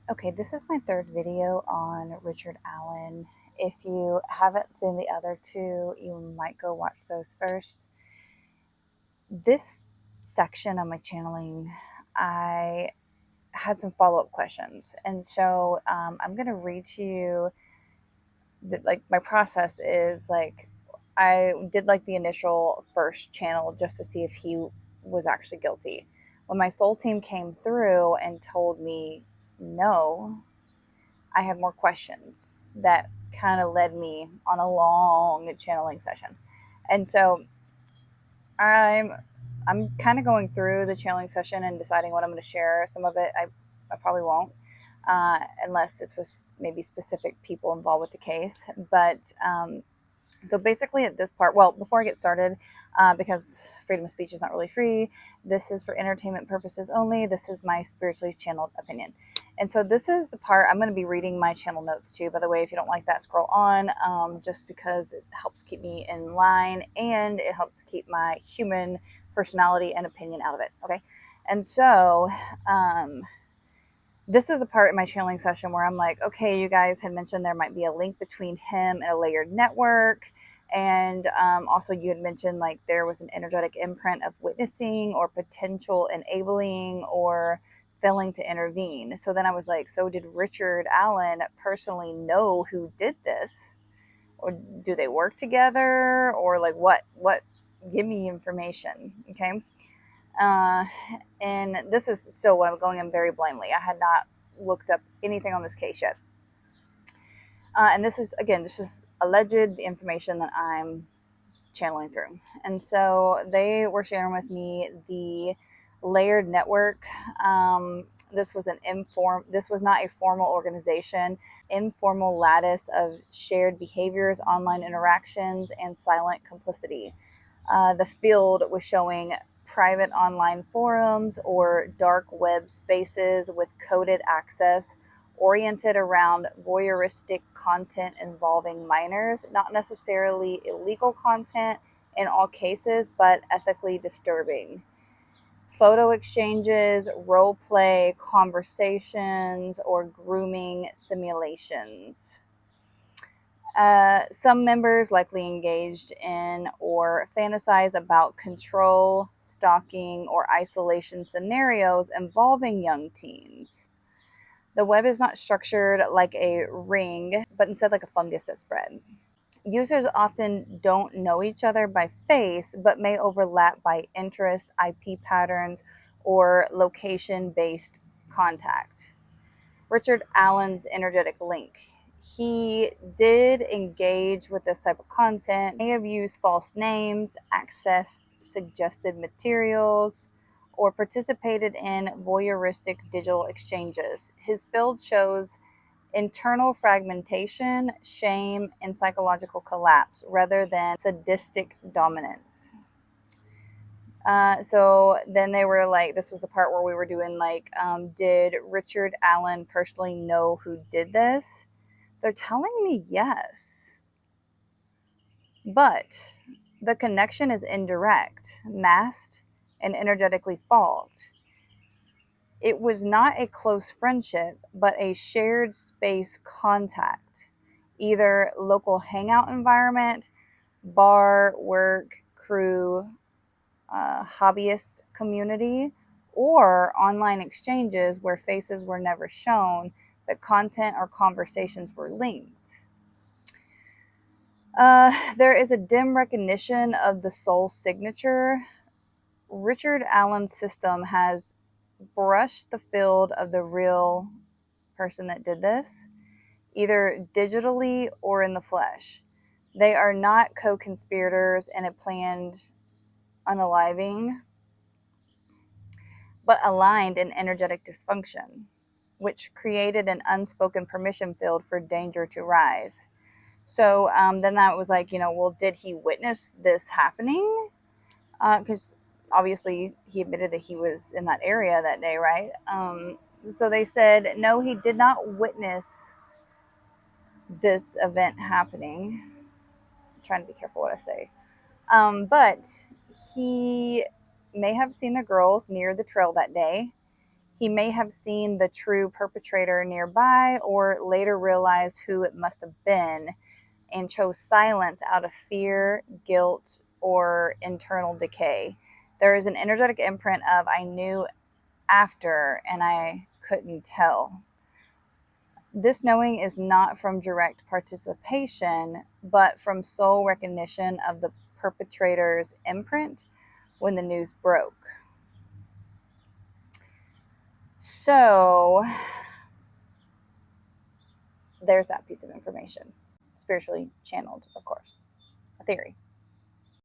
Okay, this is my third video on Richard Allen. If you haven't seen the other two, you might go watch those first. This section of my channeling, I had some follow-up questions. And so I'm going to read to you that, like, my process is like, I did like the initial first channel just to see if he was actually guilty. When my soul team came through and told me no, I have more questions that kind of led me on a long channeling session. And so I'm I'm kind of going through the channeling session and deciding what I'm going to share. Some of it I probably won't, unless it's with maybe specific people involved with the case. But so basically, at this part, well, before I get started, because freedom of speech is not really free, this is for entertainment purposes only. This is my spiritually channeled opinion. And so this is the part I'm going to be reading my channel notes too. By the way, if you don't like that, scroll on, just because it helps keep me in line and it helps keep my human personality and opinion out of it. Okay. And so, this is the part in my channeling session where I'm like, okay, you guys had mentioned there might be a link between him and a layered network. And also, you had mentioned like there was an energetic imprint of witnessing or potential enabling or failing to intervene. So then I was like, so did Richard Allen personally know who did this? Or do they work together? Or like what? What? Give me information. Okay. Uh, and this is still what I'm going in very blindly. I had not looked up anything on this case yet. And this is, again, this is alleged information that I'm channeling through. And so they were sharing with me the layered network. This was this was not a formal organization, informal lattice of shared behaviors, online interactions, and silent complicity. The field was showing private online forums or dark web spaces with coded access oriented around voyeuristic content involving minors, not necessarily illegal content in all cases, but ethically disturbing. Photo exchanges, role play, conversations, or grooming simulations. Some members likely engaged in or fantasize about control, stalking, or isolation scenarios involving young teens. The web is not structured like a ring, but instead like a fungus that spread. Users often don't know each other by face, but may overlap by interest, IP patterns, or location based contact. Richard Allen's energetic link. He did engage with this type of content, may have used false names, accessed suggested materials, or participated in voyeuristic digital exchanges. His field shows internal fragmentation, shame, and psychological collapse rather than sadistic dominance. So then they were like, this was the part where we were doing like, did Richard Allen personally know who did this? They're telling me yes, but the connection is indirect, masked, and energetically fault. It was not a close friendship, but a shared space contact, either local hangout environment, bar, work, crew, hobbyist community, or online exchanges where faces were never shown, but content or conversations were linked. There is a dim recognition of the soul signature. Richard Allen's system has brushed the field of the real person that did this, either digitally or in the flesh. They are not co conspirators in a planned unaliving, but aligned in energetic dysfunction, which created an unspoken permission field for danger to rise. So then that was like, well, did he witness this happening? Because obviously he admitted that he was in that area that day, right? So they said, no, he did not witness this event happening. I'm trying to be careful what I say. But he may have seen the girls near the trail that day. He may have seen the true perpetrator nearby or later realized who it must have been and chose silence out of fear, guilt, or internal decay. There is an energetic imprint of I knew after and I couldn't tell. This knowing is not from direct participation, but from soul recognition of the perpetrator's imprint when the news broke. So there's that piece of information. Spiritually channeled, of course. A theory.